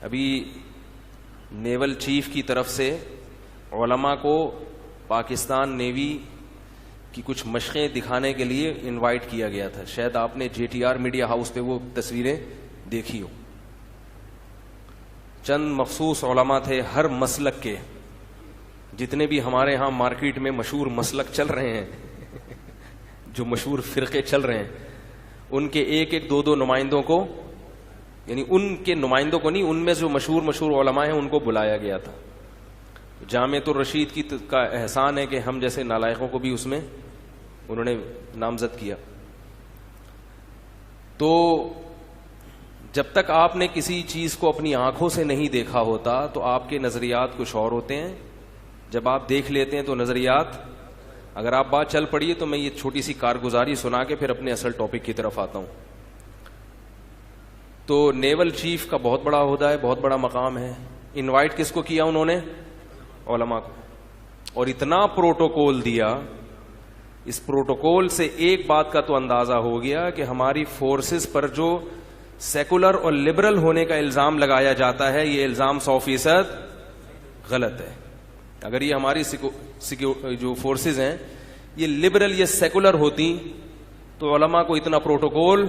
ابھی naval chief کی طرف سے علماء کو پاکستان نیوی کی کچھ مشقیں دکھانے کے لیے انوائٹ کیا گیا تھا. شاید آپ نے JTR میڈیا ہاؤس پہ وہ تصویریں دیکھی ہو. چند مخصوص علماء تھے ہر مسلک کے, جتنے بھی ہمارے ہاں مارکیٹ میں مشہور مسلک چل رہے ہیں, جو مشہور فرقے چل رہے ہیں, ان کے ایک ایک دو نمائندوں کو, یعنی ان کے نمائندوں کو نہیں, ان میں جو مشہور علماء ہیں ان کو بلایا گیا تھا. جامعۃ الرشید کی کا احسان ہے کہ ہم جیسے نالائقوں کو بھی اس میں انہوں نے نامزد کیا. تو جب تک آپ نے کسی چیز کو اپنی آنکھوں سے نہیں دیکھا ہوتا تو آپ کے نظریات کچھ اور ہوتے ہیں. جب آپ دیکھ لیتے ہیں تو نظریات, اگر آپ بات چل پڑی ہے تو میں یہ چھوٹی سی کارگزاری سنا کے پھر اپنے اصل ٹاپک کی طرف آتا ہوں. تو نیول چیف کا بہت بڑا عہدہ ہے, بہت بڑا مقام ہے. انوائٹ کس کو کیا انہوں نے؟ علماء کو. اور اتنا پروٹوکول دیا, اس پروٹوکول سے ایک بات کا تو اندازہ ہو گیا کہ ہماری فورسز پر جو سیکولر اور لبرل ہونے کا الزام لگایا جاتا ہے, یہ الزام 100% غلط ہے. اگر یہ ہماری جو فورسز ہیں یہ لبرل, یہ سیکولر ہوتی تو علماء کو اتنا پروٹوکول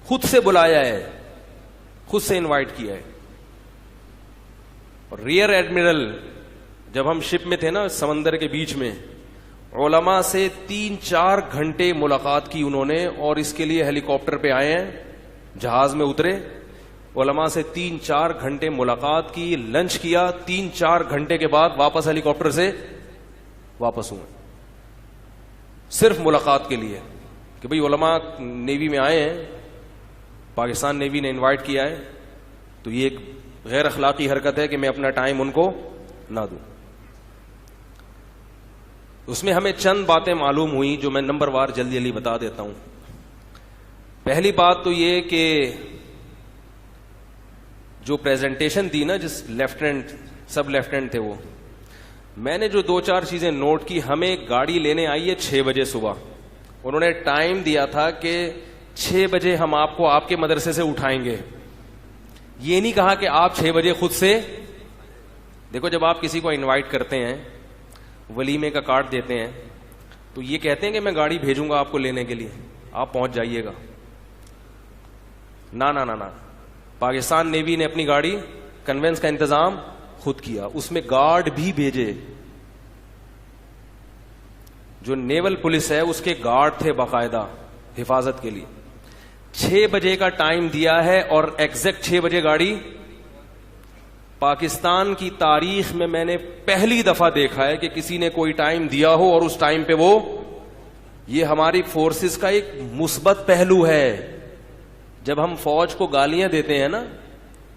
خود سے بلایا ہے, خود سے انوائٹ کیا ہے. اور ریئر ایڈمرل جب ہم شپ میں تھے نا سمندر کے بیچ میں, علماء سے 3-4 گھنٹے ملاقات کی انہوں نے, اور اس کے لیے ہیلی کاپٹر پہ آئے ہیں, جہاز میں اترے, علماء سے 3-4 گھنٹے ملاقات کی, لنچ کیا, 3-4 گھنٹے کے بعد واپس ہیلی کاپٹر سے واپس ہوئے, صرف ملاقات کے لیے کہ بھئی علماء نیوی میں آئے ہیں, پاکستان نیوی نے انوائٹ کیا ہے, تو یہ ایک غیر اخلاقی حرکت ہے کہ میں اپنا ٹائم ان کو نہ دوں. اس میں ہمیں چند باتیں معلوم ہوئیں جو میں نمبر وار جلدی جلدی بتا دیتا ہوں. پہلی بات تو یہ کہ جو پریزنٹیشن دی نا, جس لیفٹیننٹ سب لیفٹیننٹ تھے وہ, میں نے جو 2-4 چیزیں نوٹ کی. ہمیں گاڑی لینے آئی ہے 6 بجے صبح, انہوں نے ٹائم دیا تھا کہ 6 بجے ہم آپ کو آپ کے مدرسے سے اٹھائیں گے. یہ نہیں کہا کہ آپ 6 بجے خود سے. دیکھو جب آپ کسی کو انوائٹ کرتے ہیں, ولیمے کا کارڈ دیتے ہیں, تو یہ کہتے ہیں کہ میں گاڑی بھیجوں گا آپ کو لینے کے لیے, آپ پہنچ جائیے گا. نہ نہ نہ نہ, پاکستان نیوی نے اپنی گاڑی کنوینس کا انتظام خود کیا, اس میں گارڈ بھی بھیجے. جو نیول پولیس ہے اس کے گارڈ تھے باقاعدہ حفاظت کے لیے. 6 بجے کا ٹائم دیا ہے اور ایگزیکٹ 6 بجے گاڑی. پاکستان کی تاریخ میں نے پہلی دفعہ دیکھا ہے کہ کسی نے کوئی ٹائم دیا ہو اور اس ٹائم پہ وہ, یہ ہماری فورسز کا ایک مثبت پہلو ہے. جب ہم فوج کو گالیاں دیتے ہیں نا,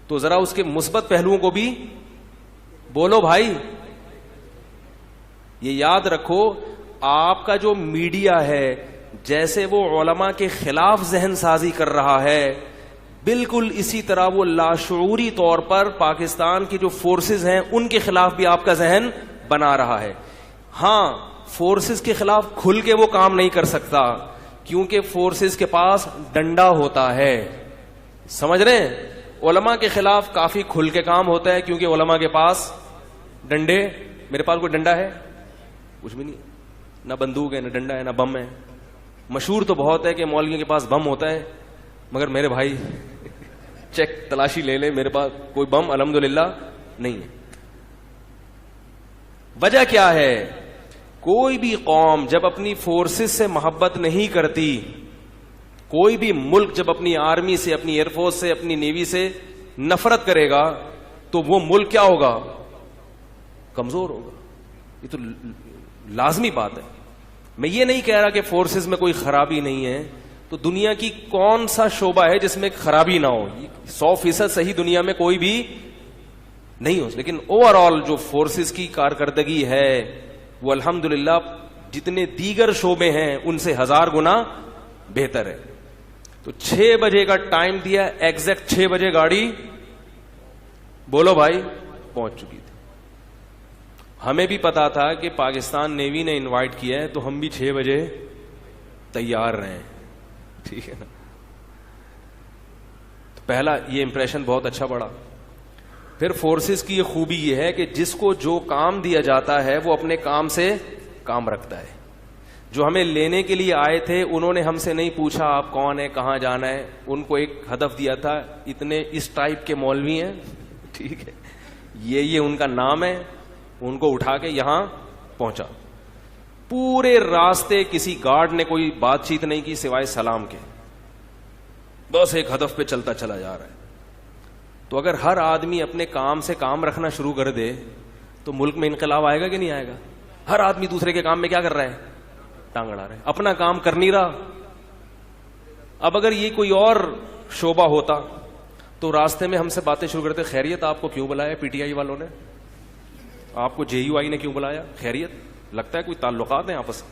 تو ذرا اس کے مثبت پہلوؤں کو بھی بولو بھائی. یہ یاد رکھو, آپ کا جو میڈیا ہے جیسے وہ علماء کے خلاف ذہن سازی کر رہا ہے, بالکل اسی طرح وہ لاشعوری طور پر پاکستان کی جو فورسز ہیں ان کے خلاف بھی آپ کا ذہن بنا رہا ہے. ہاں, فورسز کے خلاف کھل کے وہ کام نہیں کر سکتا کیونکہ فورسز کے پاس ڈنڈا ہوتا ہے. سمجھ رہے ہیں؟ علماء کے خلاف کافی کھل کے کام ہوتا ہے کیونکہ علماء کے پاس ڈنڈے. میرے پاس کوئی ڈنڈا ہے؟ کچھ بھی نہیں, نہ بندوق ہے, نہ ڈنڈا ہے, نہ بم ہے. مشہور تو بہت ہے کہ مولویوں کے پاس بم ہوتا ہے, مگر میرے بھائی چیک تلاشی لے لے, میرے پاس کوئی بم الحمدللہ نہیں ہے. وجہ کیا ہے؟ کوئی بھی قوم جب اپنی فورسز سے محبت نہیں کرتی, کوئی بھی ملک جب اپنی آرمی سے, اپنی ایئر فورس سے, اپنی نیوی سے نفرت کرے گا تو وہ ملک کیا ہوگا؟ کمزور ہوگا. یہ تو لازمی بات ہے. میں یہ نہیں کہہ رہا کہ فورسز میں کوئی خرابی نہیں ہے, تو دنیا کی کون سا شعبہ ہے جس میں خرابی نہ ہو؟ 100% صحیح دنیا میں کوئی بھی نہیں ہو, لیکن اوور آل جو فورسز کی کارکردگی ہے وہ الحمدللہ جتنے دیگر شعبے ہیں ان سے 1000 گنا بہتر ہے. تو 6 بجے کا ٹائم دیا, ایگزیکٹ 6 بجے گاڑی بولو بھائی پہنچ چکی تھی. ہمیں بھی پتا تھا کہ پاکستان نیوی نے انوائٹ کیا ہے تو ہم بھی 6 بجے تیار رہے. ٹھیک ہے نا. تو پہلا یہ امپریشن بہت اچھا پڑا. پھر فورسز کی یہ خوبی یہ ہے کہ جس کو جو کام دیا جاتا ہے وہ اپنے کام سے کام رکھتا ہے. جو ہمیں لینے کے لیے آئے تھے انہوں نے ہم سے نہیں پوچھا آپ کون ہے, کہاں جانا ہے, ان کو ایک ہدف دیا تھا, اتنے اس ٹائپ کے مولوی ہیں, ٹھیک ہے, یہ ان کا نام ہے, ان کو اٹھا کے یہاں پہنچا. پورے راستے کسی گارڈ نے کوئی بات چیت نہیں کی سوائے سلام کے, بس ایک ہدف پہ چلتا چلا جا رہا ہے. تو اگر ہر آدمی اپنے کام سے کام رکھنا شروع کر دے تو ملک میں انقلاب آئے گا کہ نہیں آئے گا؟ ہر آدمی دوسرے کے کام میں کیا کر رہا ہے؟ ٹانگ اڑا رہا ہے, اپنا کام کر نہیں رہا. اب اگر یہ کوئی اور شعبہ ہوتا تو راستے میں ہم سے باتیں شروع کرتے, خیریت آپ کو کیوں بلایا پی ٹی آئی والوں نے, آپ کو جے یو آئی نے کیوں بلایا, خیریت, لگتا ہے کوئی تعلقات ہیں آپس.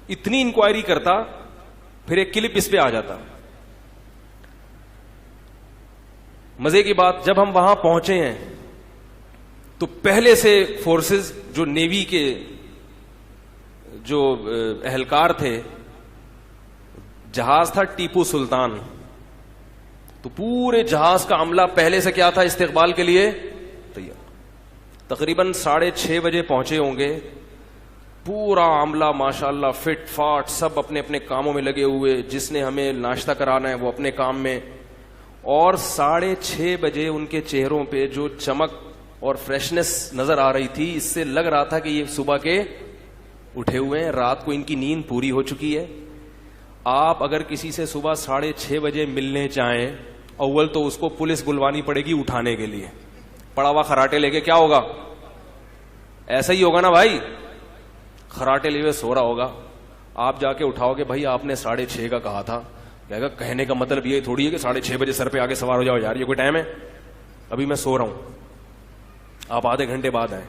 اتنی انکوائری کرتا, پھر ایک کلپ اس پہ آ جاتا. مزے کی بات, جب ہم وہاں پہنچے ہیں تو پہلے سے فورسز جو نیوی کے جو اہلکار تھے, جہاز تھا ٹیپو سلطان, تو پورے جہاز کا عملہ پہلے سے کیا تھا استقبال کے لیے تیار. تقریباً 6:30 بجے پہنچے ہوں گے, پورا عملہ ماشاءاللہ فٹ فاٹ سب اپنے اپنے کاموں میں لگے ہوئے, جس نے ہمیں ناشتہ کرانا ہے وہ اپنے کام میں. اور 6:30 بجے ان کے چہروں پہ جو چمک اور فریشنس نظر آ رہی تھی, اس سے لگ رہا تھا کہ یہ صبح کے اٹھے ہوئے ہیں, رات کو ان کی نیند پوری ہو چکی ہے. آپ اگر کسی سے صبح 6:30 بجے ملنے چاہیں, اول تو اس کو پولیس بلوانی پڑے گی اٹھانے کے لیے, پڑا ہوا خراٹے لے کے. کیا ہوگا؟ ایسا ہی ہوگا نا بھائی, خراٹے لیے سو رہا ہوگا, آپ جا کے اٹھاؤ گے بھائی آپ نے 6:30 کا کہا تھا, کہے گا کہنے کا مطلب یہ تھوڑی ہے کہ 6:30 بجے سر پہ آگے سوار ہو جاؤ, یار یہ کوئی ٹائم ہے, ابھی میں سو رہا ہوں, آپ آدھے گھنٹے بعد آئیں.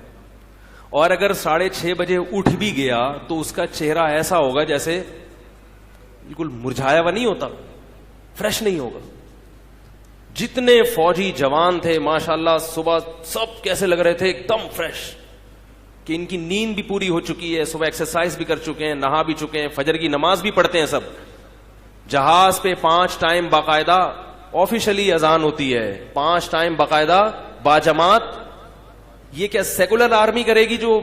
اور اگر 6:30 بجے اٹھ بھی گیا تو اس کا چہرہ ایسا ہوگا جیسے بالکل مرجھایا ہوا نہیں ہوتا, فریش نہیں ہوگا. جتنے فوجی جوان تھے ماشاءاللہ صبح سب کیسے لگ رہے تھے, ایک دم فریش, کہ ان کی نیند بھی پوری ہو چکی ہے, صبح ایکسرسائز بھی کر چکے ہیں, نہا بھی چکے ہیں, فجر کی نماز بھی پڑھتے ہیں سب. جہاز پہ 5 ٹائم باقاعدہ آفیشلی اذان ہوتی ہے, 5 ٹائم باقاعدہ باجماعت. یہ کیا سیکولر آرمی کرے گی؟ جو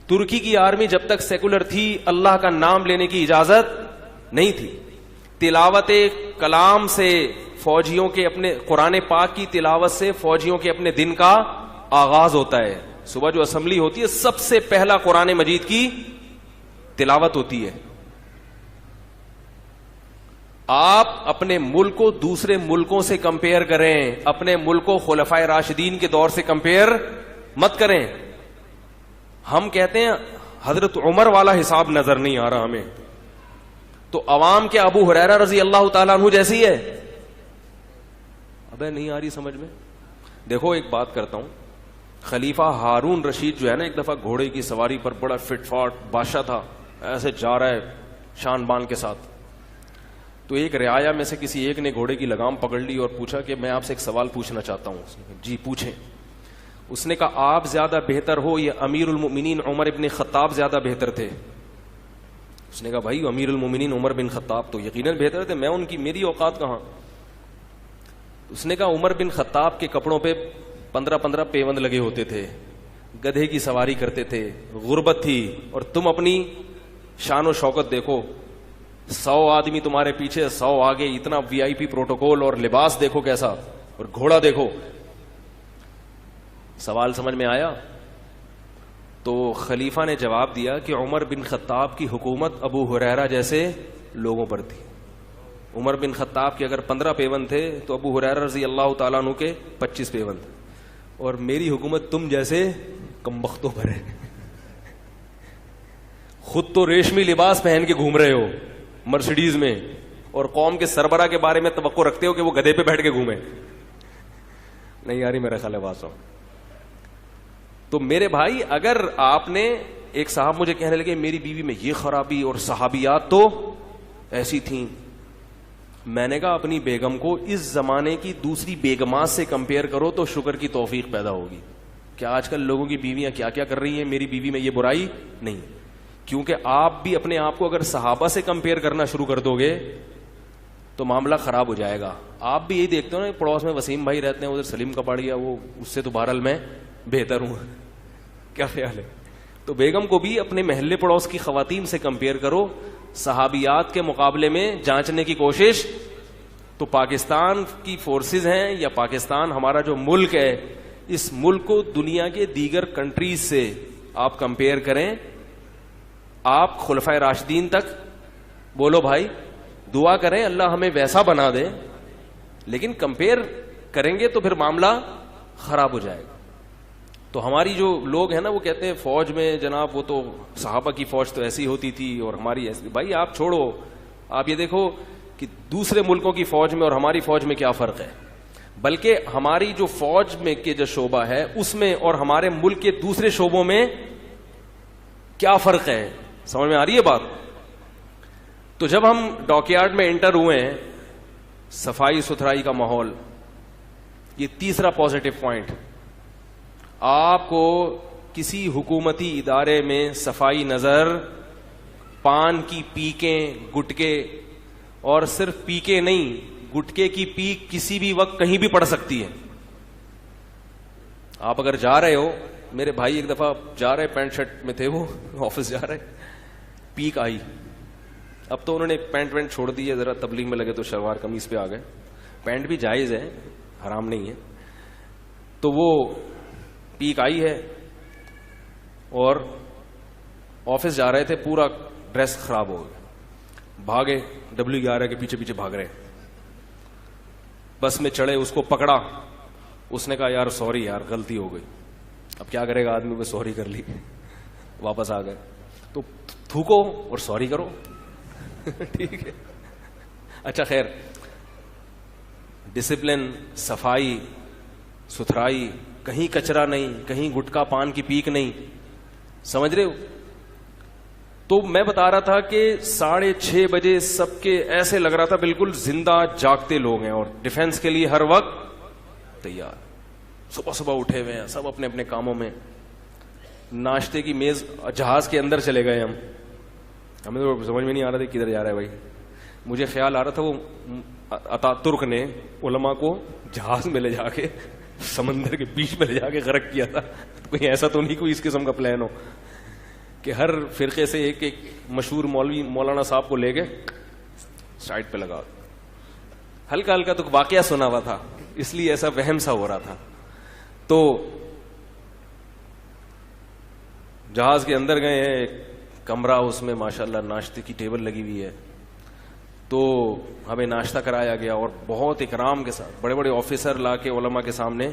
ترکی کی آرمی جب تک سیکولر تھی اللہ کا نام لینے کی اجازت نہیں تھی. تلاوت کلام سے فوجیوں کے, اپنے قرآن پاک کی تلاوت سے فوجیوں کے اپنے دن کا آغاز ہوتا ہے. صبح جو اسمبلی ہوتی ہے سب سے پہلا قرآن مجید کی تلاوت ہوتی ہے. آپ اپنے ملک کو دوسرے ملکوں سے کمپیئر کریں, اپنے ملک کو خلفائے راشدین کے دور سے کمپیئر مت کریں. ہم کہتے ہیں حضرت عمر والا حساب نظر نہیں آ رہا ہمیں, تو عوام کے ابو ہریرہ رضی اللہ تعالیٰ عنہ جیسی ہے؟ ابے نہیں آ رہی سمجھ میں. دیکھو ایک بات کرتا ہوں, خلیفہ ہارون رشید جو ہے نا, ایک دفعہ گھوڑے کی سواری پر, بڑا فٹ فاٹ بادشاہ تھا, ایسے جا رہا ہے شان بان کے ساتھ. تو ایک رعایا میں سے کسی ایک نے گھوڑے کی لگام پکڑ لی اور پوچھا کہ میں آپ سے ایک سوال پوچھنا چاہتا ہوں. جی پوچھیں. اس نے کہا آپ زیادہ بہتر ہو یا امیر المؤمنین عمر ابن خطاب زیادہ بہتر تھے؟ اس نے کہا بھائی امیر المؤمنین عمر بن خطاب تو یقیناً بہتر تھے, میں ان کی میری اوقات کہاں. اس نے کہا عمر بن خطاب کے کپڑوں پہ 15 پیوند لگے ہوتے تھے, گدھے کی سواری کرتے تھے, غربت تھی, اور تم اپنی شان و شوکت دیکھو, 100 آدمی تمہارے پیچھے 100 آگے, اتنا وی آئی پی پروٹوکول, اور لباس دیکھو کیسا, اور گھوڑا دیکھو. سوال سمجھ میں آیا؟ تو خلیفہ نے جواب دیا کہ عمر بن خطاب کی حکومت ابو ہریرہ جیسے لوگوں پر تھی. عمر بن خطاب کے اگر 15 پیوند تھے تو ابو ہریرہ رضی اللہ تعالیٰ عنہ کے 25 پیوند, اور میری حکومت تم جیسے کمبختوں پر ہے. خود تو ریشمی لباس پہن کے گھوم رہے ہو مرسیڈیز میں, اور قوم کے سربراہ کے بارے میں توقع رکھتے ہو کہ وہ گدھے پہ بیٹھ کے گھومے. نہیں یاری میرا خیال ہے بات. تو میرے بھائی اگر آپ نے, ایک صاحب مجھے کہنے لگے میری بیوی میں یہ خرابی اور صحابیات تو ایسی تھیں, میں نے کہا اپنی بیگم کو اس زمانے کی دوسری بیگمات سے کمپیئر کرو تو شکر کی توفیق پیدا ہوگی. کیا آج کل لوگوں کی بیویاں کیا کیا کر رہی ہیں, میری بیوی میں یہ برائی نہیں. کیونکہ آپ بھی اپنے آپ کو اگر صحابہ سے کمپیئر کرنا شروع کر دو گے تو معاملہ خراب ہو جائے گا. آپ بھی یہی دیکھتے ہو نا, پڑوس میں وسیم بھائی رہتے ہیں, ادھر سلیم کپاڑیا, وہ اس سے تو بہرحال میں بہتر ہوں. کیا خیال ہے؟ تو بیگم کو بھی اپنے محلے پڑوس کی خواتین سے کمپیئر کرو, صحابیات کے مقابلے میں جانچنے کی کوشش. تو پاکستان کی فورسز ہیں یا پاکستان ہمارا جو ملک ہے, اس ملک کو دنیا کے دیگر کنٹریز سے آپ کمپیئر کریں. آپ خلفائے راشدین تک بولو بھائی, دعا کریں اللہ ہمیں ویسا بنا دے, لیکن کمپیئر کریں گے تو پھر معاملہ خراب ہو جائے گا. تو ہماری جو لوگ ہیں نا وہ کہتے ہیں فوج میں جناب وہ تو صحابہ کی فوج تو ایسی ہوتی تھی اور ہماری ایسی. بھائی آپ چھوڑو, آپ یہ دیکھو کہ دوسرے ملکوں کی فوج میں اور ہماری فوج میں کیا فرق ہے. بلکہ ہماری جو فوج میں کے جو شعبہ ہے اس میں اور ہمارے ملک کے دوسرے شعبوں میں کیا فرق ہے, سمجھ میں آ رہی ہے بات. تو جب ہم ڈاک یارڈ میں انٹر ہوئے ہیں, صفائی ستھرائی کا ماحول, یہ تیسرا پازیٹو پوائنٹ. آپ کو کسی حکومتی ادارے میں صفائی نظر, پان کی پیکیں, گٹکے, اور صرف پیکیں نہیں, گٹکے کی پیک کسی بھی وقت کہیں بھی پڑ سکتی ہے. آپ اگر جا رہے ہو, میرے بھائی ایک دفعہ جا رہے پینٹ شرٹ میں تھے, وہ آفس جا رہے, پیک آئی. اب تو انہوں نے پینٹ وینٹ چھوڑ دی ہے, ذرا تبلیغ میں لگے تو شلوار قمیض پہ آ گئے. پینٹ بھی جائز ہے, حرام نہیں ہے. تو وہ پیک آئی ہے اور آفس جا رہے تھے, پورا ڈریس خراب ہو گیا, بھاگے, WR کے پیچھے پیچھے بھاگ رہے. بس میں چڑھے, اس کو پکڑا, اس نے کہا یار سوری یار غلطی ہو گئی. اب کیا کرے گا آدمی, وہ سوری کر لی, واپس آ گئے. تو تھوکو اور سوری کرو. ٹھیک ہے, اچھا خیر, ڈسپلن, صفائی ستھرائی, کہیں کچرا نہیں, کہیں گٹکا پان کی پیک نہیں, سمجھ رہے ہو. تو میں بتا رہا تھا کہ 6:30 بجے سب کے ایسے لگ رہا تھا بالکل زندہ جاگتے لوگ ہیں اور ڈیفنس کے لیے ہر وقت تیار. صبح صبح اٹھے ہوئے ہیں سب اپنے اپنے کاموں میں. ناشتے کی میز, جہاز کے اندر چلے گئے ہم, ہمیں تو سمجھ میں نہیں آ رہا تھا کدھر جا رہا ہے بھائی. مجھے خیال آ رہا تھا وہ اتاترک نے علماء کو جہاز میں لے جا کے سمندر کے بیچ میں لے جا کے غرق کیا تھا. کوئی ایسا تو نہیں کوئی اس قسم کا پلان ہو کہ ہر فرقے سے ایک ایک مشہور مولوی مولانا صاحب کو لے کے سائڈ پہ لگا. ہلکا ہلکا تو واقعہ سنا ہوا تھا, اس لیے ایسا وہم سا ہو رہا تھا. تو جہاز کے اندر گئے ہیں, ایک کمرہ, اس میں ماشاءاللہ ناشتے کی ٹیبل لگی ہوئی ہے. تو ہمیں ناشتہ کرایا گیا اور بہت اکرام کے ساتھ بڑے بڑے آفیسر لا کے علماء کے سامنے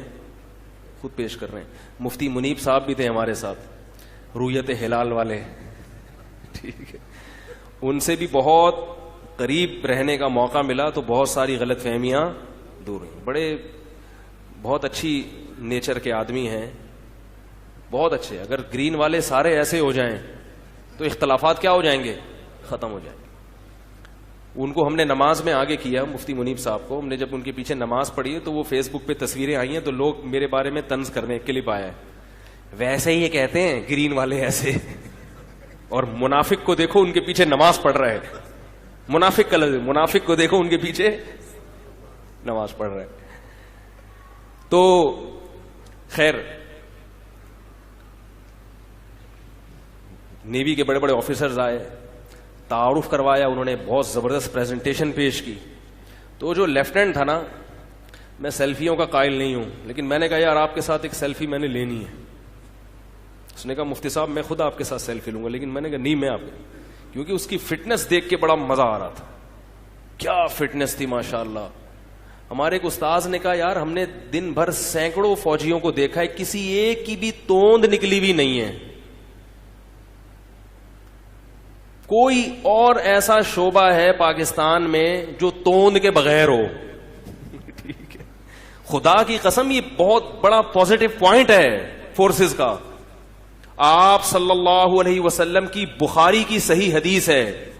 خود پیش کر رہے ہیں. مفتی منیب صاحب بھی تھے ہمارے ساتھ, رویت ہلال والے, ٹھیک ہے. ان سے بھی بہت قریب رہنے کا موقع ملا تو بہت ساری غلط فہمیاں دور ہوئیں. بہت اچھی نیچر کے آدمی ہیں, بہت اچھے. اگر گرین والے سارے ایسے ہو جائیں تو اختلافات کیا ہو جائیں گے, ختم ہو جائیں گے. ان کو ہم نے نماز میں آگے کیا, مفتی منیب صاحب کو ہم نے جب ان کے پیچھے نماز پڑھی ہے تو وہ فیس بک پہ تصویریں آئی ہیں تو لوگ میرے بارے میں طنز کرنے, کلپ آیا ہے, ویسے ہی یہ کہتے ہیں گرین والے ایسے, اور منافق کو دیکھو ان کے پیچھے نماز پڑھ رہا ہے. منافق کا لفظ, منافق کو دیکھو ان کے پیچھے نماز پڑھ رہا ہے. تو خیر, نیوی کے بڑے بڑے آفیسرز آئے, تعارف کروایا انہوں نے, بہت زبردست پریزنٹیشن پیش کی. تو جو لیفٹیننٹ تھا نا, میں سیلفیوں کا قائل نہیں ہوں, لیکن میں نے کہا یار آپ کے ساتھ ایک سیلفی میں نے لینی ہے. اس نے کہا مفتی صاحب میں خود آپ کے ساتھ سیلفی لوں گا, لیکن میں نے کہا نہیں میں آپ, کیونکہ اس کی فٹنس دیکھ کے بڑا مزہ آ رہا تھا. کیا فٹنس تھی ماشاءاللہ. ہمارے ایک استاذ نے کہا یار ہم نے دن بھر سینکڑوں فوجیوں کو دیکھا ہے, کسی ایک کی بھی توند نکلی ہوئی نہیں ہے. کوئی اور ایسا شعبہ ہے پاکستان میں جو توند کے بغیر ہو. ٹھیک ہے, خدا کی قسم یہ بہت بڑا پازیٹو پوائنٹ ہے فورسز کا. آپ صلی اللہ علیہ وسلم کی بخاری کی صحیح حدیث ہے,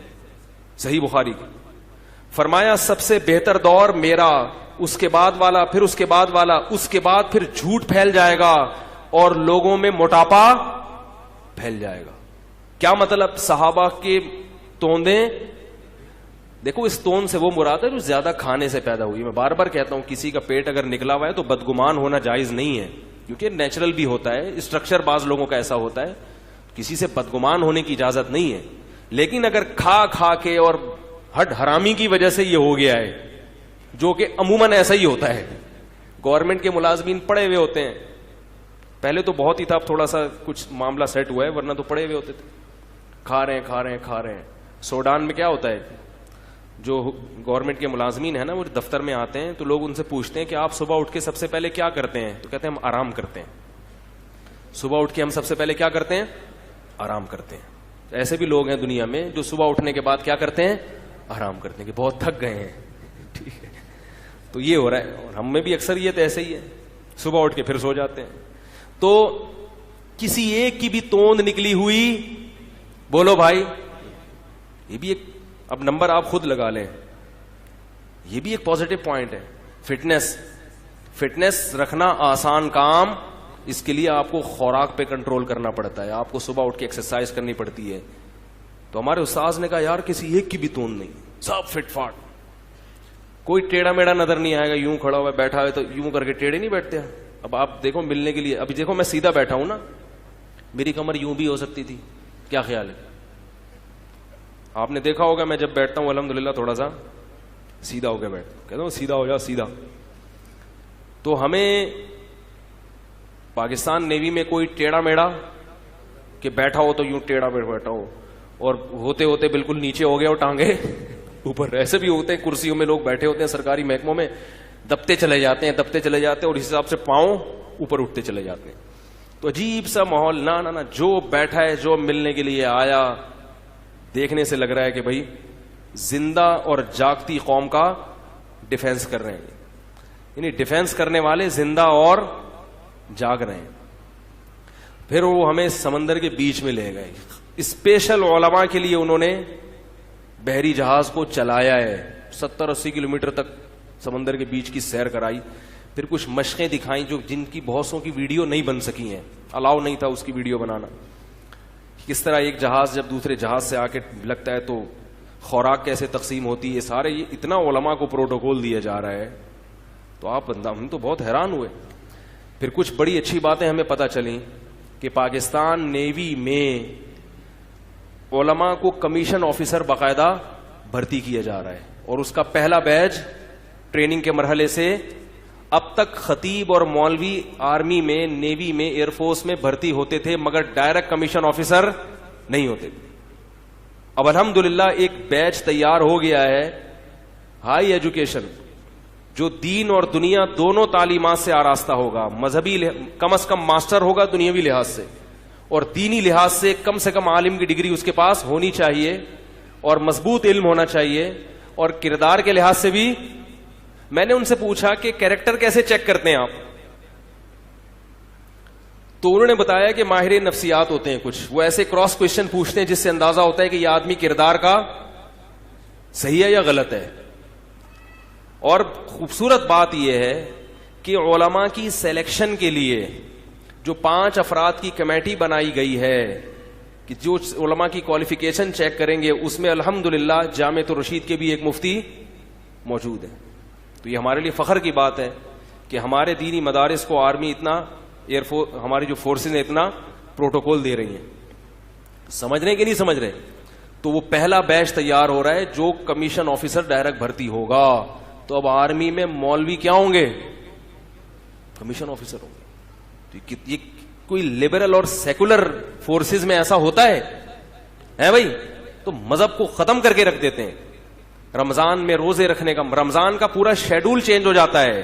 صحیح بخاری کی, فرمایا سب سے بہتر دور میرا, اس کے بعد والا, پھر اس کے بعد والا, اس کے بعد پھر جھوٹ پھیل جائے گا اور لوگوں میں موٹاپا پھیل جائے گا. کیا مطلب؟ صحابہ کے توندیں دیکھو اس تون سے وہ مراد ہے جو زیادہ کھانے سے پیدا ہوئی. میں بار بار کہتا ہوں کسی کا پیٹ اگر نکلا ہوا ہے تو بدگمان ہونا جائز نہیں ہے, کیونکہ نیچرل بھی ہوتا ہے, اسٹرکچر بعض لوگوں کا ایسا ہوتا ہے, کسی سے بدگمان ہونے کی اجازت نہیں ہے. لیکن اگر کھا کھا کے اور ہٹ حرامی کی وجہ سے یہ ہو گیا ہے, جو کہ عموماً ایسا ہی ہوتا ہے, گورنمنٹ کے ملازمین پڑے ہوئے ہوتے ہیں, پہلے تو بہت ہی تھا, اب تھوڑا سا کچھ معاملہ سیٹ ہوا ہے, ورنہ تو پڑے ہوئے ہوتے تھے, کھا رہے ہیں. سوڈان میں کیا ہوتا ہے, جو گورنمنٹ کے ملازمین ہیں نا وہ دفتر میں آتے ہیں تو لوگ ان سے پوچھتے ہیں کہ آپ صبح اٹھ کے سب سے پہلے کیا کرتے ہیں, تو کہتے ہیں ہم آرام کرتے ہیں. صبح اٹھ کے ہم سب سے پہلے کیا کرتے ہیں, آرام کرتے ہیں. ایسے بھی لوگ ہیں دنیا میں جو صبح اٹھنے کے بعد کیا کرتے ہیں, آرام کرتے ہیں, کہ بہت تھک گئے ہیں. ٹھیک ہے, تو یہ ہو رہا ہے, اور ہم میں بھی اکثریت ایسے ہی ہے, صبح اٹھ کے پھر سو جاتے ہیں. تو کسی ایک کی بھی توند نکلی ہوئی, بولو بھائی, یہ بھی ایک, اب نمبر آپ خود لگا لیں, یہ بھی ایک پازیٹو پوائنٹ ہے. فٹنس رکھنا آسان کام, اس کے لیے آپ کو خوراک پہ کنٹرول کرنا پڑتا ہے, آپ کو صبح اٹھ کے ایکسرسائز کرنی پڑتی ہے. تو ہمارے استاذ نے کہا یار کسی ایک کی بھی توند نہیں, سب فٹ فاٹ, کوئی ٹیڑھا میڑا نظر نہیں آئے گا, یوں کھڑا ہوا بیٹھا ہے تو یوں کر کے ٹیڑھے نہیں بیٹھتے. اب آپ دیکھو ملنے کے لیے, ابھی دیکھو میں سیدھا بیٹھا ہوں نا, میری کمر یوں بھی ہو سکتی تھی, کیا خیال ہے؟ آپ نے دیکھا ہوگا میں جب بیٹھتا ہوں الحمدللہ تھوڑا سا سیدھا ہو کے بیٹھتا ہوں, کہتا ہوں سیدھا ہو جا سیدھا. تو ہمیں پاکستان نیوی میں کوئی ٹیڑھا میڑا کہ بیٹھا ہو تو یوں ٹیڑھا بیٹھا ہو, اور ہوتے ہوتے بالکل نیچے ہو گیا اور ٹانگیں اوپر. ایسے بھی ہوتے ہیں, کرسیوں میں لوگ بیٹھے ہوتے ہیں سرکاری محکموں میں, دبتے چلے جاتے ہیں اور اس حساب سے پاؤں اوپر اٹھتے چلے جاتے ہیں. تو عجیب سا ماحول. نہ جو بیٹھا ہے, جو ملنے کے لیے آیا, دیکھنے سے لگ رہا ہے کہ بھائی زندہ اور جاگتی قوم کا ڈیفینس کر رہے ہیں, یعنی ڈیفینس کرنے والے زندہ اور جاگ رہے ہیں. پھر وہ ہمیں سمندر کے بیچ میں لے گئے, اسپیشل علماء کے لیے انہوں نے بحری جہاز کو چلایا ہے, 70-80 کلومیٹر تک سمندر کے بیچ کی سیر کرائی, پھر کچھ مشقیں دکھائیں جو جن کی بہت سو کی ویڈیو نہیں بن سکی ہیں, الاؤ نہیں تھا اس کی ویڈیو بنانا. کس طرح ایک جہاز جب دوسرے جہاز سے آ کے لگتا ہے تو خوراک کیسے تقسیم ہوتی ہے, سارے یہ اتنا علماء کو پروٹوکول دیا جا رہا ہے. تو ہم تو بہت حیران ہوئے. پھر کچھ بڑی اچھی باتیں ہمیں پتہ چلیں کہ پاکستان نیوی میں علماء کو کمیشن آفیسر باقاعدہ بھرتی کیا جا رہا ہے, اور اس کا پہلا بیچ ٹریننگ کے مرحلے سے اب تک خطیب اور مولوی آرمی میں, نیوی میں, ایئر فورس میں بھرتی ہوتے تھے مگر ڈائریکٹ کمیشن آفیسر نہیں ہوتے. اب الحمدللہ ایک بیچ تیار ہو گیا ہے, ہائی ایجوکیشن, جو دین اور دنیا دونوں تعلیمات سے آراستہ ہوگا. مذہبی کم از کم ماسٹر ہوگا دنیاوی لحاظ سے, اور دینی لحاظ سے کم عالم کی ڈگری اس کے پاس ہونی چاہیے, اور مضبوط علم ہونا چاہیے, اور کردار کے لحاظ سے بھی. میں نے ان سے پوچھا کہ کیریکٹر کیسے چیک کرتے ہیں آپ, تو انہوں نے بتایا کہ ماہر نفسیات ہوتے ہیں کچھ, وہ ایسے کراس کوشچن پوچھتے ہیں جس سے اندازہ ہوتا ہے کہ یہ آدمی کردار کا صحیح ہے یا غلط ہے. اور خوبصورت بات یہ ہے کہ علماء کی سلیکشن کے لیے جو 5 افراد کی کمیٹی بنائی گئی ہے کہ جو علماء کی کوالیفیکیشن چیک کریں گے, اس میں الحمدللہ جامعۃ الرشید کے بھی ایک مفتی موجود ہے. تو یہ ہمارے لیے فخر کی بات ہے کہ ہمارے دینی مدارس کو آرمی اتنا, ایئر فورس, ہماری جو فورسز اتنا پروٹوکول دے رہی ہیں. سمجھ رہے کہ نہیں سمجھ رہے؟ تو وہ پہلا بیچ تیار ہو رہا ہے جو کمیشن آفیسر ڈائریکٹ بھرتی ہوگا. تو اب آرمی میں مولوی کیا ہوں گے, کمیشن آفیسر ہوں گے. تو یہ کوئی لبرل اور سیکولر فورسز میں ایسا ہوتا ہے بھائی؟ تو مذہب کو ختم کر کے رکھ دیتے ہیں. رمضان میں روزے رکھنے کا, رمضان کا پورا شیڈول چینج ہو جاتا ہے.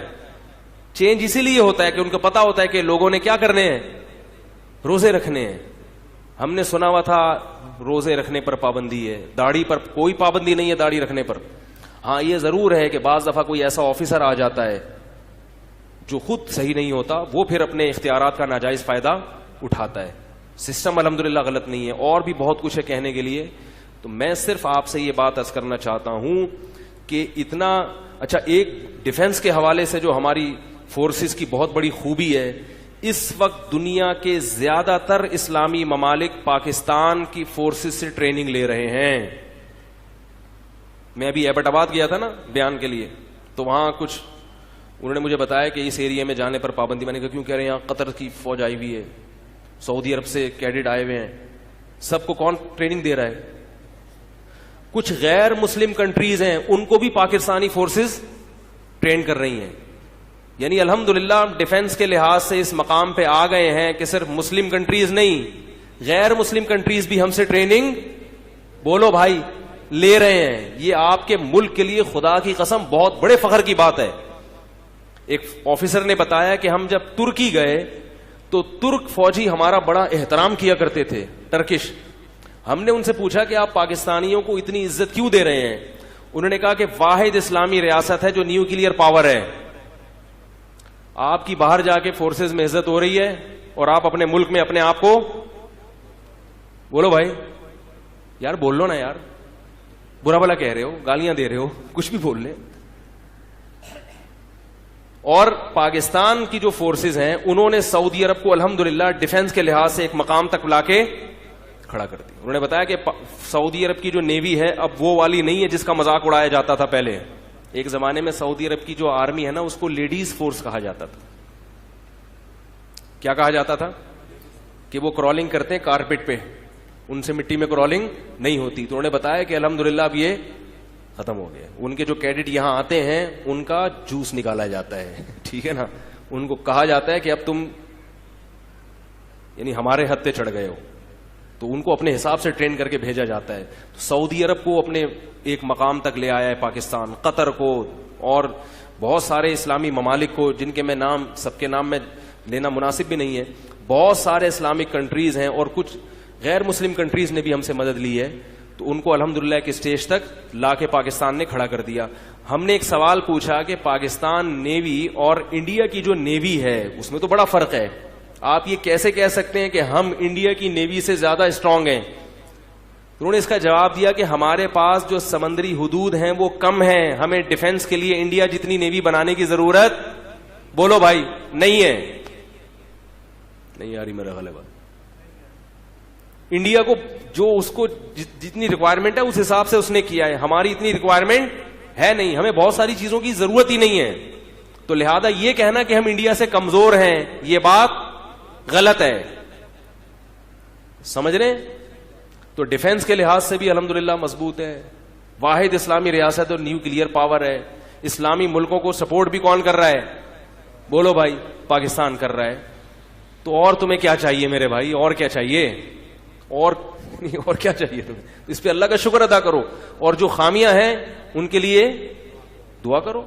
چینج اسی لیے ہوتا ہے کہ ان کو پتا ہوتا ہے کہ لوگوں نے کیا کرنے ہیں, روزے رکھنے ہیں. ہم نے سنا ہوا تھا روزے رکھنے پر پابندی ہے, داڑھی پر کوئی پابندی نہیں ہے داڑھی رکھنے پر. ہاں یہ ضرور ہے کہ بعض دفعہ کوئی ایسا آفیسر آ جاتا ہے جو خود صحیح نہیں ہوتا, وہ پھر اپنے اختیارات کا ناجائز فائدہ اٹھاتا ہے. سسٹم الحمدللہ غلط نہیں ہے, اور بھی بہت کچھ ہے کہنے کے لیے. تو میں صرف آپ سے یہ بات عرض کرنا چاہتا ہوں کہ اتنا اچھا, ایک ڈیفنس کے حوالے سے جو ہماری فورسز کی بہت بڑی خوبی ہے, اس وقت دنیا کے زیادہ تر اسلامی ممالک پاکستان کی فورسز سے ٹریننگ لے رہے ہیں. میں ابھی ایبٹ آباد گیا تھا نا بیان کے لیے, تو وہاں کچھ انہوں نے مجھے بتایا کہ اس ایریا میں جانے پر پابندی. میں نے کہا کیوں کہہ رہے ہیں, یہاں قطر کی فوج آئی ہوئی ہے, سعودی عرب سے کیڈٹ آئے ہوئے ہیں, سب کو کون ٹریننگ دے رہا ہے؟ کچھ غیر مسلم کنٹریز ہیں, ان کو بھی پاکستانی فورسز ٹرین کر رہی ہیں. یعنی الحمدللہ ڈیفنس کے لحاظ سے اس مقام پہ آ گئے ہیں کہ صرف مسلم کنٹریز نہیں, غیر مسلم کنٹریز بھی ہم سے ٹریننگ, بولو بھائی, لے رہے ہیں. یہ آپ کے ملک کے لیے خدا کی قسم بہت بڑے فخر کی بات ہے. ایک آفیسر نے بتایا کہ ہم جب ترکی گئے تو ترک فوجی ہمارا بڑا احترام کیا کرتے تھے, ٹرکش. ہم نے ان سے پوچھا کہ آپ پاکستانیوں کو اتنی عزت کیوں دے رہے ہیں؟ انہوں نے کہا کہ واحد اسلامی ریاست ہے جو نیوکلیئر پاور ہے. آپ کی باہر جا کے فورسز میں عزت ہو رہی ہے اور آپ اپنے ملک میں اپنے آپ کو, بولو بھائی یار, بول لو نا یار, برا بھلا کہہ رہے ہو, گالیاں دے رہے ہو, کچھ بھی بول لیں. اور پاکستان کی جو فورسز ہیں انہوں نے سعودی عرب کو الحمدللہ ڈیفنس کے لحاظ سے ایک مقام تک لا کے کھڑا کر دیا. انہوں نے بتایا کہ سعودی عرب کی جو نیوی ہے اب وہ والی نہیں ہے جس کا مذاق اڑایا جاتا تھا پہلے. ایک زمانے میں سعودی عرب کی جو آرمی ہے نا اس کو لیڈیز فورس کہا جاتا تھا. کیا کہا جاتا تھا؟ کہ وہ کرالنگ کرتے ہیں کارپیٹ پہ, ان سے مٹی میں کرالنگ نہیں ہوتی. تو انہوں نے بتایا کہ الحمدللہ اب یہ ختم ہو گیا. ان کے جو کیڈٹ یہاں آتے ہیں ان کا جوس نکالا جاتا ہے, ٹھیک ہے نا, ان کو کہا جاتا ہے کہ اب تم یعنی ہمارے حد پہ چڑھ گئے ہو, تو ان کو اپنے حساب سے ٹرین کر کے بھیجا جاتا ہے. تو سعودی عرب کو اپنے ایک مقام تک لے آیا ہے پاکستان, قطر کو, اور بہت سارے اسلامی ممالک کو جن کے میں نام, سب کے نام میں لینا مناسب بھی نہیں ہے. بہت سارے اسلامک کنٹریز ہیں اور کچھ غیر مسلم کنٹریز نے بھی ہم سے مدد لی ہے. تو ان کو الحمدللہ ایک اسٹیج تک لا کے پاکستان نے کھڑا کر دیا. ہم نے ایک سوال پوچھا کہ پاکستان نیوی اور انڈیا کی جو نیوی ہے اس میں تو بڑا فرق ہے, آپ یہ کیسے کہہ سکتے ہیں کہ ہم انڈیا کی نیوی سے زیادہ اسٹرانگ ہیں؟ انہوں نے اس کا جواب دیا کہ ہمارے پاس جو سمندری حدود ہیں وہ کم ہیں, ہمیں ڈیفنس کے لیے انڈیا جتنی نیوی بنانے کی ضرورت, بولو بھائی, نہیں ہے. نہیں آ رہی میرا غلط. انڈیا کو جو اس کو جتنی ریکوائرمنٹ ہے اس حساب سے اس نے کیا ہے, ہماری اتنی ریکوائرمنٹ ہے نہیں, ہمیں بہت ساری چیزوں کی ضرورت ہی نہیں ہے. تو لہذا یہ کہنا کہ ہم انڈیا سے کمزور ہیں یہ بات غلط ہے, سمجھ رہے ہیں؟ تو ڈیفنس کے لحاظ سے بھی الحمدللہ مضبوط ہے, واحد اسلامی ریاست اور نیوکلیئر پاور ہے. اسلامی ملکوں کو سپورٹ بھی کون کر رہا ہے؟ بولو بھائی, پاکستان کر رہا ہے. تو اور تمہیں کیا چاہیے میرے بھائی, اور کیا چاہیے, اور کیا چاہیے تمہیں؟ اس پہ اللہ کا شکر ادا کرو, اور جو خامیاں ہیں ان کے لیے دعا کرو.